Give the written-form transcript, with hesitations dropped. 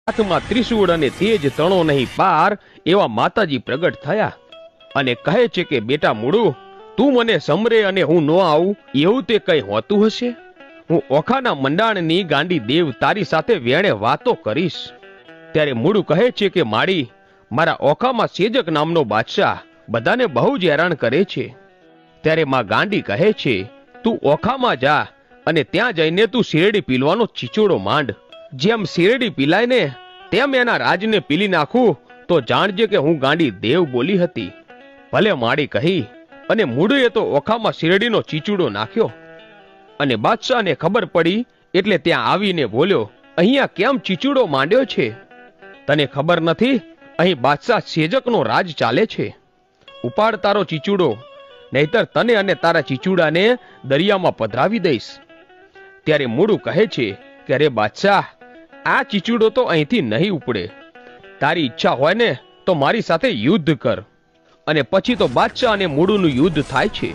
હાથમાં ત્રિશૂળ અને તેજ તણો નહીં પાર એવા માતાજી પ્રગટ થયા અને કહે છે કે બેટા મૂળું, તું મને સમરે અને હું ન આવું એવું તે કઈ હોતું હશે? હું ઓખાના મંડાણની ગાંડી દેવ તારી સાથે વેણે વાતો કરીશ. ત્યારે મૂળું કહે છે કે માળી, મારા ઓખામાં સેજક નામનો બાદશાહ બધાને બહુ જ હેરાન કરે છે. ત્યારે માં ગાંડી કહે છે, તું ઓખામાં જા અને ત્યાં જઈને તું શેરડી પીલવાનો ચીચોડો માંડ. જેમ શેરડી પીલાય ને તેમ એના રાજને પીલી નાખું તો જાણજે કે હું ગાંડી દેવ બોલી હતી. ભલે માળી કહી અને મૂળુએ તો ઓખામાં શેરડીનો ચીચુડો નાખ્યો અને બાદશાહને ખબર પડી એટલે ત્યાં આવીને બોલ્યો, અહીંયા કેમ ચીચુડો માંડ્યો છે? તને ખબર નથી અહીં બાદશાહ સેજકનો રાજ ચાલે છે? ઉપાડ તારો ચીચુડો, નહીતર તને અને તારા ચીચુડાને દરિયામાં પધરાવી દઈશ. ત્યારે મૂળું કહે છે કે અરે બાદશાહ, આ ચીચુડો તો અહીંથી નહીં ઉપડે. તારી ઈચ્છા હોય ને તો મારી સાથે યુદ્ધ કર. અને પછી તો બાદશાહ અને મૂળુનું યુદ્ધ થાય છે.